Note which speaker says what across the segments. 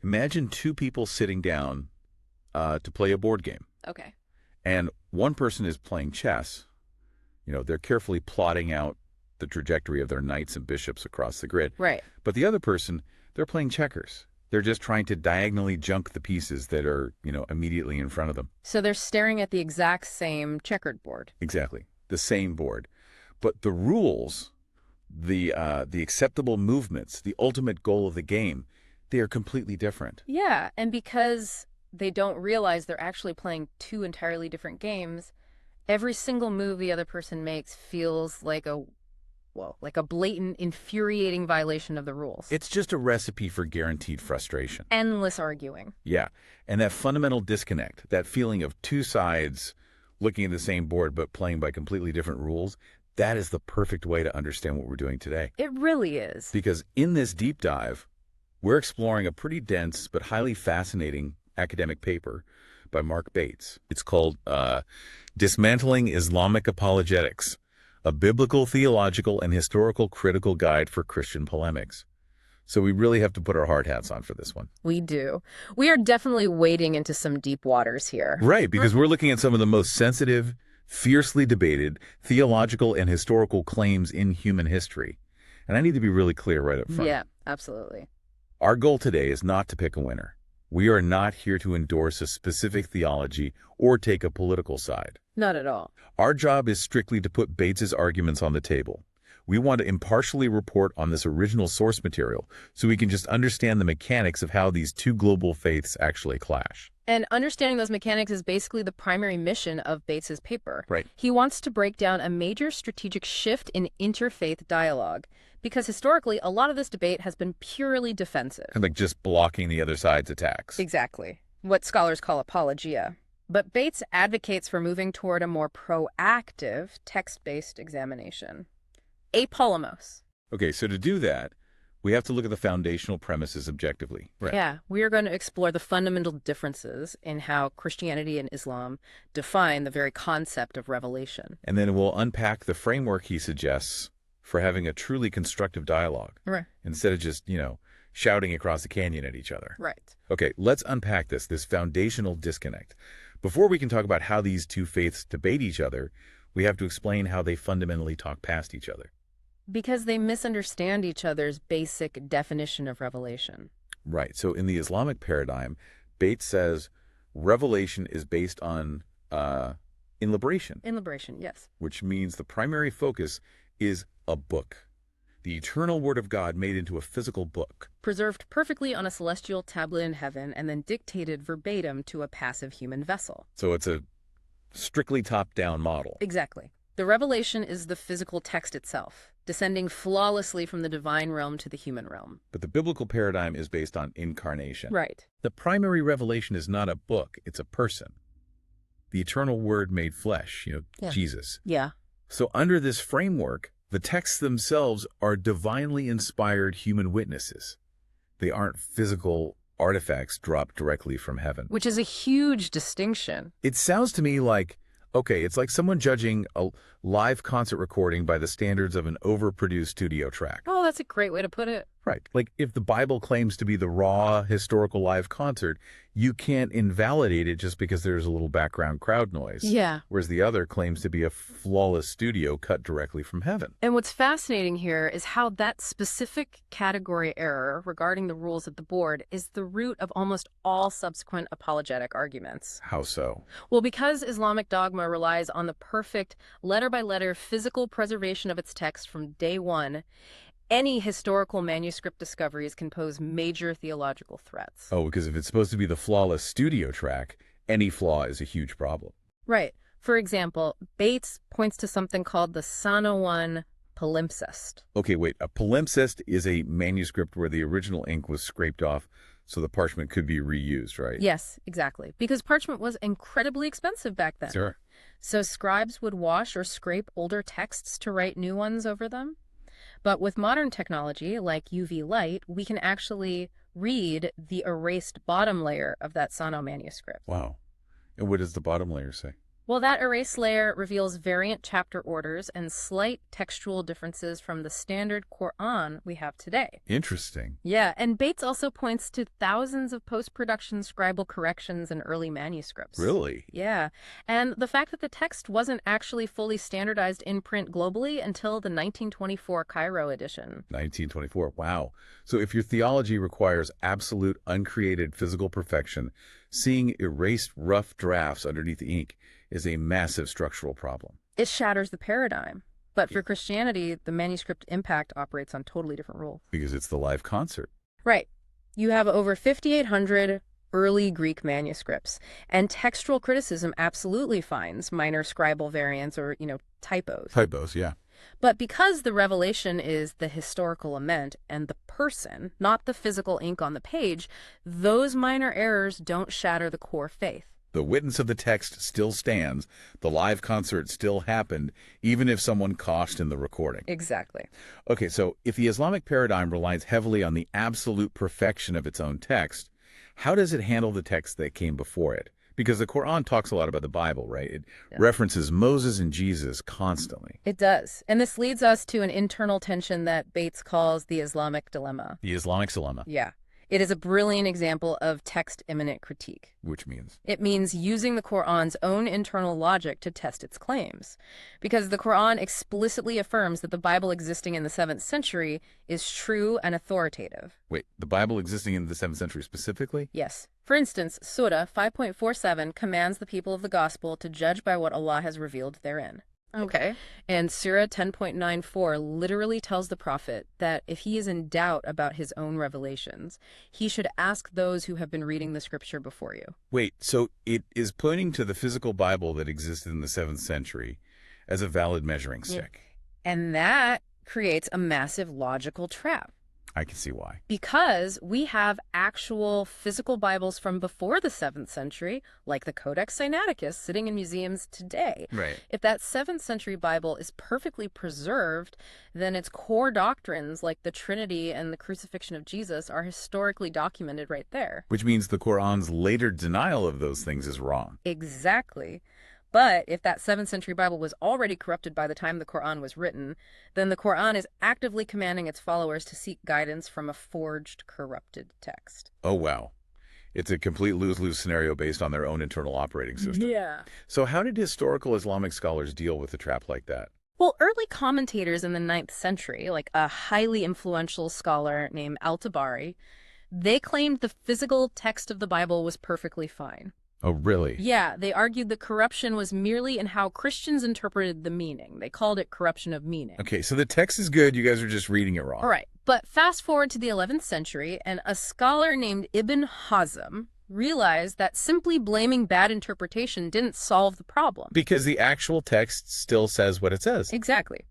Speaker 1: Imagine two people sitting down to play a board game.
Speaker 2: Okay.
Speaker 1: And one person is playing chess. They're carefully plotting out the trajectory of their knights and bishops across the grid.
Speaker 2: Right.
Speaker 1: But the other person, they're playing checkers. They're just trying to diagonally junk the pieces that are, immediately in front of them.
Speaker 2: So they're staring at the exact same checkered board.
Speaker 1: Exactly. The same board. But the rules, the acceptable movements, the ultimate goal of the game, they are completely different.
Speaker 2: Yeah, and because they don't realize they're actually playing two entirely different games, every single move the other person makes feels like a blatant, infuriating violation of the rules.
Speaker 1: It's just a recipe for guaranteed frustration.
Speaker 2: Endless arguing.
Speaker 1: Yeah, and that fundamental disconnect, that feeling of two sides looking at the same board but playing by completely different rules, that is the perfect way to understand what we're doing today.
Speaker 2: It really is.
Speaker 1: Because in this deep dive, we're exploring a pretty dense but highly fascinating academic paper by Mark Bates. It's called Dismantling Islamic Apologetics, a biblical, theological, and historical critical guide for Christian polemics. So we really have to put our hard hats on for this one.
Speaker 2: We do. We are definitely wading into some deep waters here.
Speaker 1: Right, because we're looking at some of the most sensitive, fiercely debated theological and historical claims in human history. And I need to be really clear right up front.
Speaker 2: Yeah, absolutely.
Speaker 1: Our goal today is not to pick a winner. We are not here to endorse a specific theology or take a political side.
Speaker 2: Not at all.
Speaker 1: Our job is strictly to put Bates's arguments on the table. We want to impartially report on this original source material so we can just understand the mechanics of how these two global faiths actually clash.
Speaker 2: And understanding those mechanics is basically the primary mission of Bates's paper.
Speaker 1: Right.
Speaker 2: He wants to break down a major strategic shift in interfaith dialogue, because historically, a lot of this debate has been purely defensive.
Speaker 1: And just blocking the other side's attacks.
Speaker 2: Exactly. What scholars call apologia. But Bates advocates for moving toward a more proactive, text-based examination. Apolemos.
Speaker 1: Okay, so to do that, we have to look at the foundational premises objectively. Right.
Speaker 2: Yeah, we are going to explore the fundamental differences in how Christianity and Islam define the very concept of revelation.
Speaker 1: And then we'll unpack the framework he suggests for having a truly constructive dialogue.
Speaker 2: Right.
Speaker 1: Instead of just, shouting across the canyon at each other.
Speaker 2: Right.
Speaker 1: Okay, let's unpack this foundational disconnect. Before we can talk about how these two faiths debate each other, we have to explain how they fundamentally talk past each other.
Speaker 2: Because they misunderstand each other's basic definition of revelation.
Speaker 1: Right. So in the Islamic paradigm, Bates says revelation is based on inlibration.
Speaker 2: Inlibration, yes.
Speaker 1: Which means the primary focus is a book. The eternal word of God made into a physical book.
Speaker 2: Preserved perfectly on a celestial tablet in heaven and then dictated verbatim to a passive human vessel.
Speaker 1: So it's a strictly top-down model.
Speaker 2: Exactly. The revelation is the physical text itself, descending flawlessly from the divine realm to the human realm.
Speaker 1: But the biblical paradigm is based on incarnation.
Speaker 2: Right.
Speaker 1: The primary revelation is not a book, it's a person. The eternal word made flesh, Jesus.
Speaker 2: Yeah.
Speaker 1: So under this framework, the texts themselves are divinely inspired human witnesses. They aren't physical artifacts dropped directly from heaven.
Speaker 2: Which is a huge distinction.
Speaker 1: It sounds to me like, okay, it's like someone judging a live concert recording by the standards of an overproduced studio track.
Speaker 2: Oh, that's a great way to put it.
Speaker 1: Right. Like if the Bible claims to be the raw historical live concert, you can't invalidate it just because there's a little background crowd noise.
Speaker 2: Yeah.
Speaker 1: Whereas the other claims to be a flawless studio cut directly from heaven.
Speaker 2: And what's fascinating here is how that specific category error regarding the rules of the board is the root of almost all subsequent apologetic arguments.
Speaker 1: How so?
Speaker 2: Well, because Islamic dogma relies on the perfect letter-by-letter physical preservation of its text from day one, any historical manuscript discoveries can pose major theological threats.
Speaker 1: Oh, because if it's supposed to be the flawless studio track, any flaw is a huge problem.
Speaker 2: Right. For example, Bates points to something called the Sanoan palimpsest.
Speaker 1: Okay, wait. A palimpsest is a manuscript where the original ink was scraped off so the parchment could be reused, right?
Speaker 2: Yes, exactly. Because parchment was incredibly expensive back then.
Speaker 1: Sure.
Speaker 2: So scribes would wash or scrape older texts to write new ones over them. But with modern technology like UV light, we can actually read the erased bottom layer of that Sano manuscript.
Speaker 1: Wow. And what does the bottom layer say?
Speaker 2: Well, that erase layer reveals variant chapter orders and slight textual differences from the standard Quran we have today.
Speaker 1: Interesting.
Speaker 2: Yeah, and Bates also points to thousands of post-production scribal corrections in early manuscripts.
Speaker 1: Really?
Speaker 2: Yeah, and the fact that the text wasn't actually fully standardized in print globally until the 1924 Cairo edition.
Speaker 1: 1924. Wow. So if your theology requires absolute uncreated physical perfection, seeing erased rough drafts underneath the ink is a massive structural problem.
Speaker 2: It shatters the paradigm. But for Christianity, the manuscript impact operates on totally different rules.
Speaker 1: Because it's the live concert.
Speaker 2: Right. You have over 5,800 early Greek manuscripts, and textual criticism absolutely finds minor scribal variants or, typos.
Speaker 1: Typos, yeah.
Speaker 2: But because the revelation is the historical lament and the person, not the physical ink on the page, those minor errors don't shatter the core faith.
Speaker 1: The witness of the text still stands. The live concert still happened, even if someone coughed in the recording.
Speaker 2: Exactly.
Speaker 1: Okay, so if the Islamic paradigm relies heavily on the absolute perfection of its own text, how does it handle the text that came before it? Because the Quran talks a lot about the Bible, right? It references Moses and Jesus constantly.
Speaker 2: It does. And this leads us to an internal tension that Bates calls the Islamic dilemma.
Speaker 1: The Islamic dilemma.
Speaker 2: Yeah. It is a brilliant example of text-immanent critique.
Speaker 1: Which means?
Speaker 2: It means using the Quran's own internal logic to test its claims. Because the Quran explicitly affirms that the Bible existing in the 7th century is true and authoritative.
Speaker 1: Wait, the Bible existing in the 7th century specifically?
Speaker 2: Yes. For instance, Surah 5.47 commands the people of the Gospel to judge by what Allah has revealed therein. Okay. And Surah 10.94 literally tells the prophet that if he is in doubt about his own revelations, he should ask those who have been reading the scripture before you.
Speaker 1: Wait, so it is pointing to the physical Bible that existed in the 7th century as a valid measuring stick.
Speaker 2: And that creates a massive logical trap.
Speaker 1: I can see why.
Speaker 2: Because we have actual physical Bibles from before the 7th century, like the Codex Sinaiticus, sitting in museums today.
Speaker 1: Right.
Speaker 2: If that 7th century Bible is perfectly preserved, then its core doctrines, like the Trinity and the crucifixion of Jesus, are historically documented right there.
Speaker 1: Which means the Quran's later denial of those things is wrong.
Speaker 2: Exactly. But if that 7th century Bible was already corrupted by the time the Quran was written, then the Quran is actively commanding its followers to seek guidance from a forged, corrupted text.
Speaker 1: Oh, wow. It's a complete lose-lose scenario based on their own internal operating system.
Speaker 2: Yeah.
Speaker 1: So how did historical Islamic scholars deal with a trap like that?
Speaker 2: Well, early commentators in the 9th century, like a highly influential scholar named Tabari, they claimed the physical text of the Bible was perfectly fine.
Speaker 1: Oh, really?
Speaker 2: Yeah, they argued the corruption was merely in how Christians interpreted the meaning. They called it corruption of meaning.
Speaker 1: Okay, so the text is good, you guys are just reading it wrong.
Speaker 2: All right, but fast forward to the 11th century, and a scholar named Ibn Hazm realized that simply blaming bad interpretation didn't solve the problem.
Speaker 1: Because the actual text still says what it says.
Speaker 2: Exactly.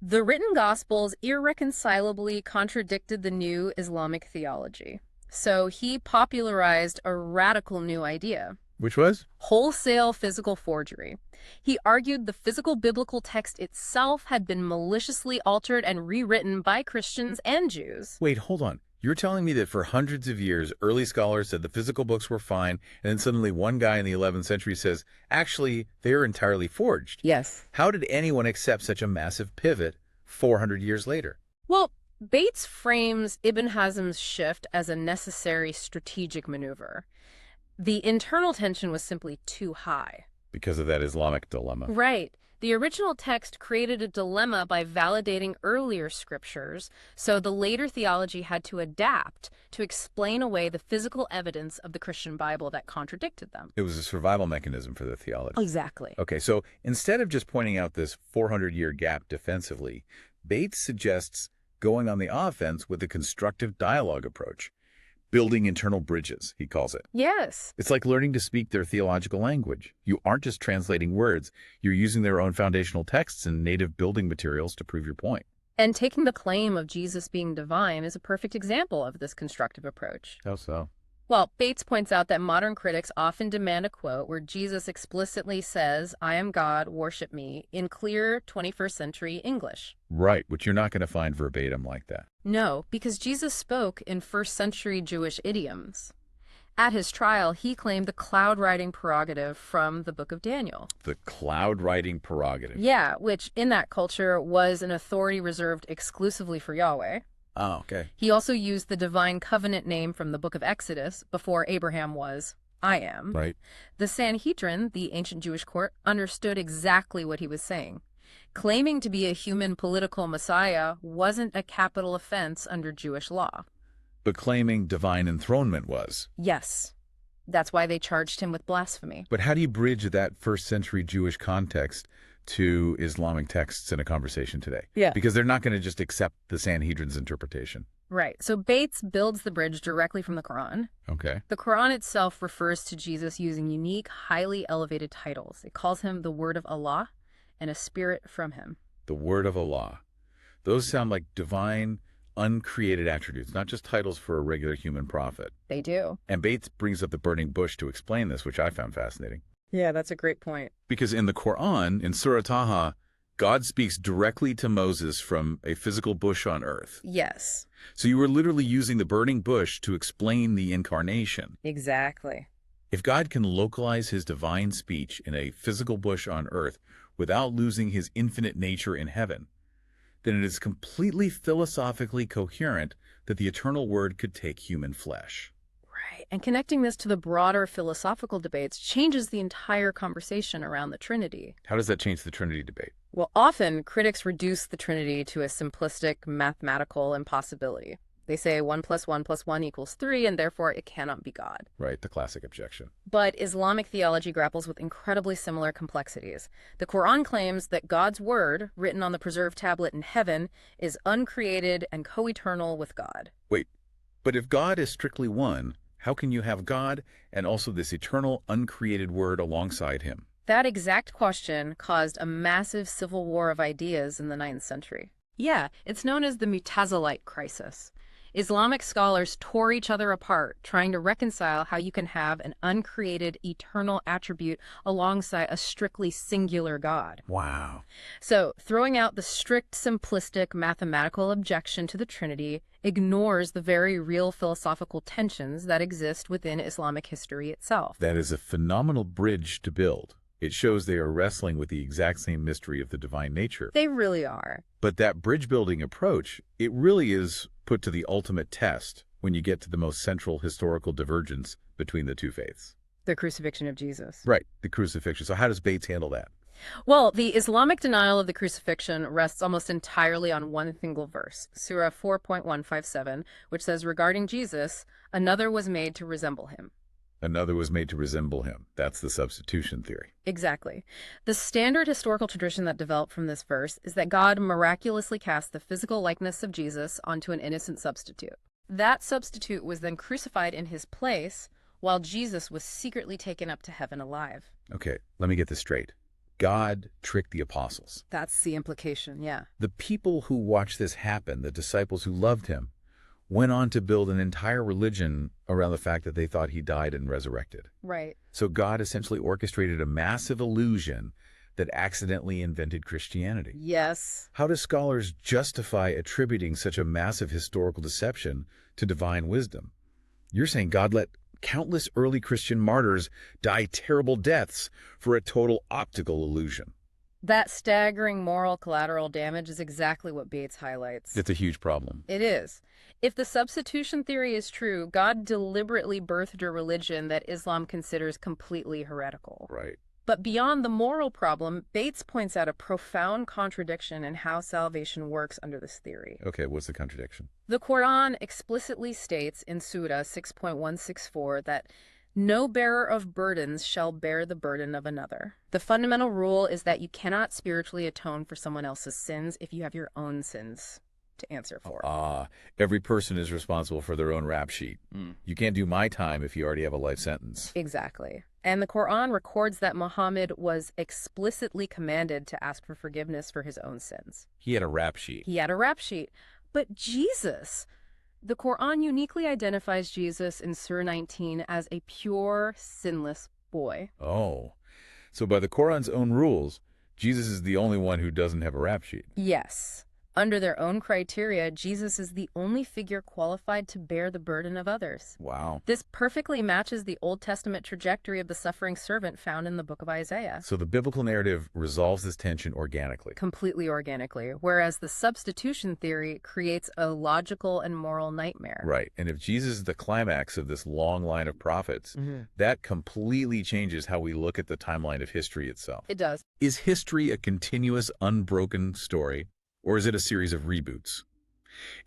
Speaker 2: The written Gospels irreconcilably contradicted the new Islamic theology. So he popularized a radical new idea.
Speaker 1: Which was?
Speaker 2: Wholesale physical forgery. He argued the physical biblical text itself had been maliciously altered and rewritten by Christians and Jews.
Speaker 1: Wait, hold on. You're telling me that for hundreds of years, early scholars said the physical books were fine, and then suddenly one guy in the 11th century says, actually, they're entirely forged.
Speaker 2: Yes.
Speaker 1: How did anyone accept such a massive pivot 400 years later?
Speaker 2: Well, Bates frames Ibn Hazm's shift as a necessary strategic maneuver. The internal tension was simply too high.
Speaker 1: Because of that Islamic dilemma.
Speaker 2: Right. The original text created a dilemma by validating earlier scriptures, so the later theology had to adapt to explain away the physical evidence of the Christian Bible that contradicted them.
Speaker 1: It was a survival mechanism for the theology.
Speaker 2: Exactly.
Speaker 1: Okay, so instead of just pointing out this 400-year gap defensively, Bates suggests going on the offense with a constructive dialogue approach. Building internal bridges, he calls it.
Speaker 2: Yes.
Speaker 1: It's like learning to speak their theological language. You aren't just translating words. You're using their own foundational texts and native building materials to prove your point.
Speaker 2: And taking the claim of Jesus being divine is a perfect example of this constructive approach.
Speaker 1: How so?
Speaker 2: Well, Bates points out that modern critics often demand a quote where Jesus explicitly says, "I am God, worship me," in clear 21st century English.
Speaker 1: Right, which you're not going to find verbatim like that.
Speaker 2: No, because Jesus spoke in first century Jewish idioms. At his trial, he claimed the cloud writing prerogative from the Book of Daniel.
Speaker 1: The cloud writing prerogative.
Speaker 2: Yeah, which in that culture was an authority reserved exclusively for Yahweh.
Speaker 1: Oh, okay.
Speaker 2: He also used the divine covenant name from the Book of Exodus before Abraham was, I am.
Speaker 1: Right.
Speaker 2: The Sanhedrin, the ancient Jewish court, understood exactly what he was saying. Claiming to be a human political messiah wasn't a capital offense under Jewish law.
Speaker 1: But claiming divine enthronement was.
Speaker 2: Yes. That's why they charged him with blasphemy.
Speaker 1: But how do you bridge that first century Jewish context to Islamic texts in a conversation today?
Speaker 2: Yeah.
Speaker 1: Because they're not going to just accept the Sanhedrin's interpretation.
Speaker 2: Right. So Bates builds the bridge directly from the Quran.
Speaker 1: Okay.
Speaker 2: The Quran itself refers to Jesus using unique, highly elevated titles. It calls him the Word of Allah and a spirit from him.
Speaker 1: The word of Allah. Those sound like divine, uncreated attributes, not just titles for a regular human prophet.
Speaker 2: They do.
Speaker 1: And Bates brings up the burning bush to explain this, which I found fascinating.
Speaker 2: Yeah, that's a great point.
Speaker 1: Because in the Quran, in Surah Taha, God speaks directly to Moses from a physical bush on earth.
Speaker 2: Yes.
Speaker 1: So you were literally using the burning bush to explain the incarnation.
Speaker 2: Exactly.
Speaker 1: If God can localize his divine speech in a physical bush on earth without losing his infinite nature in heaven, then it is completely philosophically coherent that the eternal word could take human flesh.
Speaker 2: Right. And connecting this to the broader philosophical debates changes the entire conversation around the Trinity.
Speaker 1: How does that change the Trinity debate?
Speaker 2: Well, often critics reduce the Trinity to a simplistic mathematical impossibility. They say 1 + 1 + 1 = 3, and therefore it cannot be God.
Speaker 1: Right, the classic objection.
Speaker 2: But Islamic theology grapples with incredibly similar complexities. The Quran claims that God's word, written on the preserved tablet in heaven, is uncreated and co-eternal with God.
Speaker 1: Wait, but if God is strictly one, how can you have God and also this eternal, uncreated word alongside him?
Speaker 2: That exact question caused a massive civil war of ideas in the 9th century. Yeah, it's known as the Mutazilite crisis. Islamic scholars tore each other apart, trying to reconcile how you can have an uncreated, eternal attribute alongside a strictly singular God.
Speaker 1: Wow.
Speaker 2: So, throwing out the strict, simplistic, mathematical objection to the Trinity ignores the very real philosophical tensions that exist within Islamic history itself.
Speaker 1: That is a phenomenal bridge to build. It shows they are wrestling with the exact same mystery of the divine nature.
Speaker 2: They really are.
Speaker 1: But that bridge-building approach, it really is put to the ultimate test when you get to the most central historical divergence between the two faiths.
Speaker 2: The crucifixion of Jesus.
Speaker 1: Right, the crucifixion. So how does Bates handle that?
Speaker 2: Well, the Islamic denial of the crucifixion rests almost entirely on one single verse, Surah 4.157, which says, regarding Jesus, another was made to resemble him.
Speaker 1: Another was made to resemble him. That's the substitution theory.
Speaker 2: Exactly. The standard historical tradition that developed from this verse is that God miraculously cast the physical likeness of Jesus onto an innocent substitute. That substitute was then crucified in his place, while Jesus was secretly taken up to heaven alive.
Speaker 1: Okay, let me get this straight. God tricked the apostles.
Speaker 2: That's the implication, yeah.
Speaker 1: The people who watched this happen, the disciples who loved him, went on to build an entire religion around the fact that they thought he died and resurrected.
Speaker 2: Right.
Speaker 1: So God essentially orchestrated a massive illusion that accidentally invented Christianity.
Speaker 2: Yes.
Speaker 1: How do scholars justify attributing such a massive historical deception to divine wisdom? You're saying God let countless early Christian martyrs die terrible deaths for a total optical illusion.
Speaker 2: That staggering moral collateral damage is exactly what Bates highlights.
Speaker 1: It's a huge problem.
Speaker 2: It is. If the substitution theory is true, God deliberately birthed a religion that Islam considers completely heretical.
Speaker 1: Right.
Speaker 2: But beyond the moral problem, Bates points out a profound contradiction in how salvation works under this theory.
Speaker 1: Okay, what's the contradiction?
Speaker 2: The Quran explicitly states in Surah 6.164 that no bearer of burdens shall bear the burden of another. The fundamental rule is that you cannot spiritually atone for someone else's sins if you have your own sins to answer for.
Speaker 1: Every person is responsible for their own rap sheet. You can't do my time if you already have a life sentence.
Speaker 2: Exactly. And the Quran records that Muhammad was explicitly commanded to ask for forgiveness for his own sins.
Speaker 1: He had a rap sheet.
Speaker 2: He had a rap sheet. But Jesus, the Quran uniquely identifies Jesus in Surah 19 as a pure, sinless boy.
Speaker 1: Oh, so by the Quran's own rules, Jesus is the only one who doesn't have a rap sheet.
Speaker 2: Yes. Under their own criteria, Jesus is the only figure qualified to bear the burden of others.
Speaker 1: Wow.
Speaker 2: This perfectly matches the Old Testament trajectory of the suffering servant found in the book of Isaiah.
Speaker 1: So the biblical narrative resolves this tension organically.
Speaker 2: Completely organically, whereas the substitution theory creates a logical and moral nightmare.
Speaker 1: Right. And if Jesus is the climax of this long line of prophets, that completely changes how we look at the timeline of history itself.
Speaker 2: It does.
Speaker 1: Is history a continuous, unbroken story, or is it a series of reboots?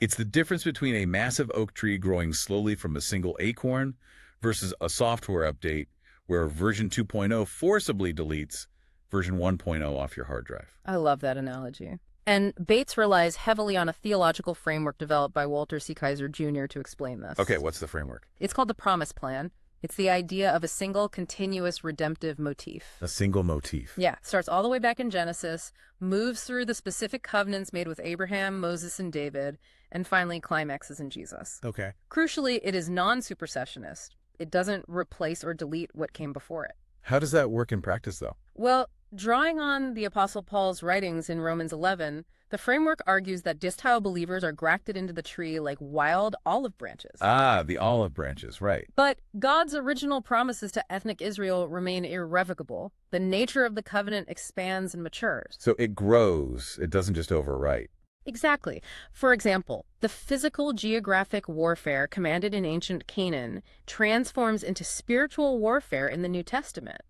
Speaker 1: It's the difference between a massive oak tree growing slowly from a single acorn versus a software update where version 2.0 forcibly deletes version 1.0 off your hard drive.
Speaker 2: I love that analogy. And Bates relies heavily on a theological framework developed by Walter C. Kaiser Jr. to explain this.
Speaker 1: Okay, what's the framework?
Speaker 2: It's called the Promise Plan. It's the idea of a single, continuous, redemptive motif.
Speaker 1: A single motif.
Speaker 2: Yeah, starts all the way back in Genesis, moves through the specific covenants made with Abraham, Moses, and David, and finally climaxes in Jesus.
Speaker 1: Okay.
Speaker 2: Crucially, it is non-supersessionist. It doesn't replace or delete what came before it.
Speaker 1: How does that work in practice, though?
Speaker 2: Well, drawing on the Apostle Paul's writings in Romans 11, the framework argues that distal believers are grafted into the tree like wild olive branches.
Speaker 1: Ah, the olive branches, right.
Speaker 2: But God's original promises to ethnic Israel remain irrevocable. The nature of the covenant expands and matures.
Speaker 1: So it grows. It doesn't just overwrite.
Speaker 2: Exactly. For example, the physical geographic warfare commanded in ancient Canaan transforms into spiritual warfare in the New Testament.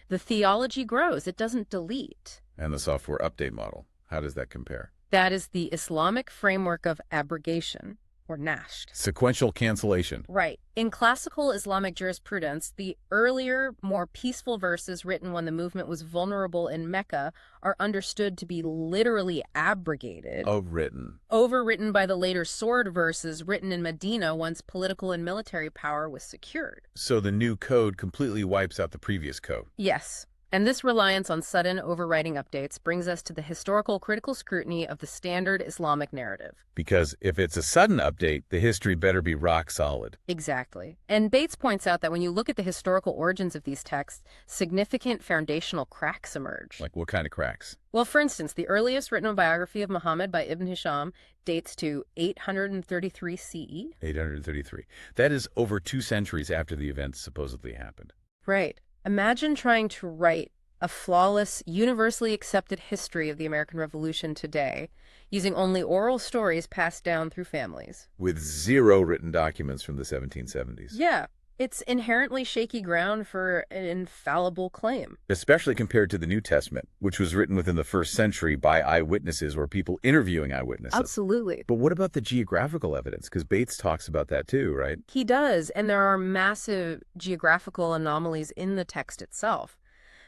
Speaker 2: The theology grows. It doesn't delete.
Speaker 1: And the software update model, how does that compare?
Speaker 2: That is the Islamic framework of abrogation, or nashed.
Speaker 1: Sequential cancellation.
Speaker 2: Right. In classical Islamic jurisprudence, the earlier, more peaceful verses written when the movement was vulnerable in Mecca are understood to be literally abrogated. Overwritten by the later sword verses written in Medina once political and military power was secured.
Speaker 1: So the new code completely wipes out the previous code.
Speaker 2: Yes. And this reliance on sudden overwriting updates brings us to the historical critical scrutiny of the standard Islamic narrative.
Speaker 1: Because if it's a sudden update, the history better be rock solid.
Speaker 2: Exactly. And Bates points out that when you look at the historical origins of these texts, significant foundational cracks emerge.
Speaker 1: Like what kind of cracks?
Speaker 2: Well, for instance, the earliest written biography of Muhammad by Ibn Hisham dates to 833 CE.
Speaker 1: 833. That is over 2 centuries after the events supposedly happened.
Speaker 2: Right. Imagine trying to write a flawless, universally accepted history of the American Revolution today, using only oral stories passed down through families.
Speaker 1: With 0 written documents from the 1770s.
Speaker 2: Yeah, it's inherently shaky ground for an infallible claim.
Speaker 1: Especially compared to the New Testament, which was written within the 1st century by eyewitnesses or people interviewing eyewitnesses.
Speaker 2: Absolutely.
Speaker 1: But what about the geographical evidence? Because Bates talks about that too, right?
Speaker 2: He does, and there are massive geographical anomalies in the text itself.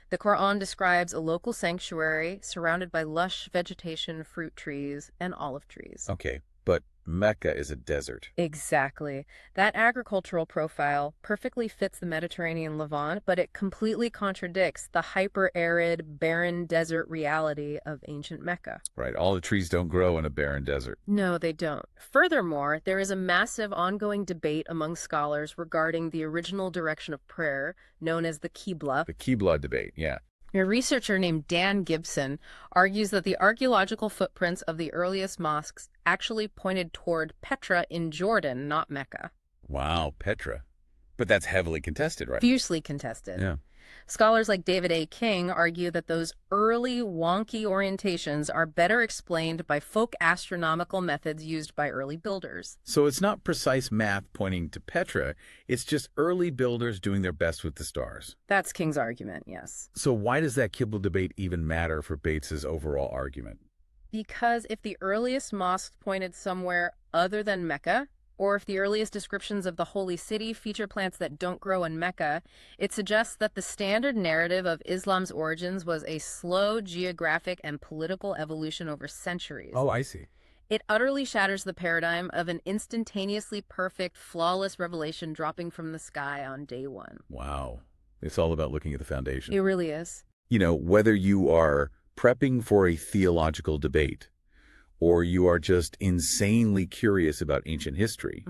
Speaker 2: The Quran describes a local sanctuary surrounded by lush vegetation, fruit trees, and olive trees.
Speaker 1: Okay, but Mecca is a desert.
Speaker 2: Exactly. That agricultural profile perfectly fits the Mediterranean Levant, but it completely contradicts the hyper-arid, barren desert reality of ancient Mecca.
Speaker 1: Right, all the trees don't grow in a barren desert.
Speaker 2: No, they don't. Furthermore, there is a massive ongoing debate among scholars regarding the original direction of prayer, known as the Qibla.
Speaker 1: The Qibla debate, yeah.
Speaker 2: A researcher named Dan Gibson argues that the archaeological footprints of the earliest mosques actually pointed toward Petra in Jordan, not Mecca.
Speaker 1: Wow, Petra. But that's heavily contested, right?
Speaker 2: Fiercely contested.
Speaker 1: Yeah.
Speaker 2: Scholars like David A. King argue that those early wonky orientations are better explained by folk astronomical methods used by early builders.
Speaker 1: So it's not precise math pointing to Petra, it's just early builders doing their best with the stars.
Speaker 2: That's King's argument, yes.
Speaker 1: So why does that Qibla debate even matter for Bates's overall argument?
Speaker 2: Because if the earliest mosques pointed somewhere other than Mecca, or if the earliest descriptions of the holy city feature plants that don't grow in Mecca, it suggests that the standard narrative of Islam's origins was a slow geographic and political evolution over centuries.
Speaker 1: Oh, I see.
Speaker 2: It utterly shatters the paradigm of an instantaneously perfect, flawless revelation dropping from the sky on day one.
Speaker 1: Wow. It's all about looking at the foundation.
Speaker 2: It really is.
Speaker 1: You know, whether you are prepping for a theological debate, or you are just insanely curious about ancient history,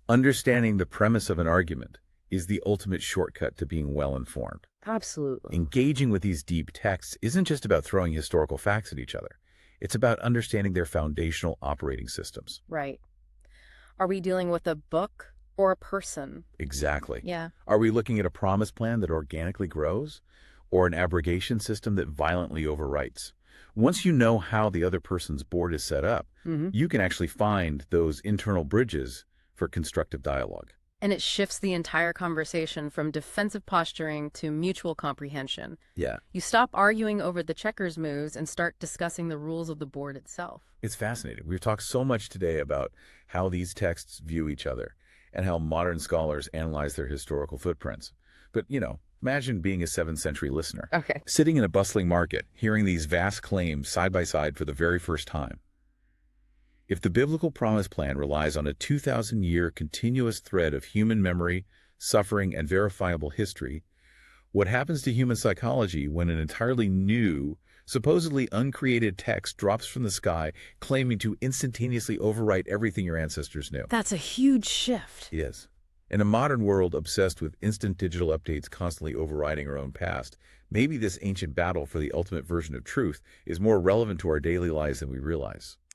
Speaker 1: understanding the premise of an argument is the ultimate shortcut to being well-informed.
Speaker 2: Absolutely.
Speaker 1: Engaging with these deep texts isn't just about throwing historical facts at each other. It's about understanding their foundational operating systems.
Speaker 2: Right. Are we dealing with a book or a person?
Speaker 1: Exactly.
Speaker 2: Yeah.
Speaker 1: Are we looking at a promise plan that organically grows, or an abrogation system that violently overwrites? Once you know how the other person's board is set up, you can actually find those internal bridges for constructive dialogue.
Speaker 2: And it shifts the entire conversation from defensive posturing to mutual comprehension.
Speaker 1: Yeah.
Speaker 2: You stop arguing over the checkers moves and start discussing the rules of the board itself.
Speaker 1: It's fascinating. We've talked so much today about how these texts view each other and how modern scholars analyze their historical footprints. But, imagine being a 7th century listener,
Speaker 2: Okay.
Speaker 1: sitting in a bustling market, hearing these vast claims side by side for the very first time. If the biblical promise plan relies on a 2,000-year continuous thread of human memory, suffering, and verifiable history, what happens to human psychology when an entirely new, supposedly uncreated text drops from the sky claiming to instantaneously overwrite everything your ancestors knew?
Speaker 2: That's a huge shift.
Speaker 1: It is. In a modern world obsessed with instant digital updates constantly overriding our own past, maybe this ancient battle for the ultimate version of truth is more relevant to our daily lives than we realize.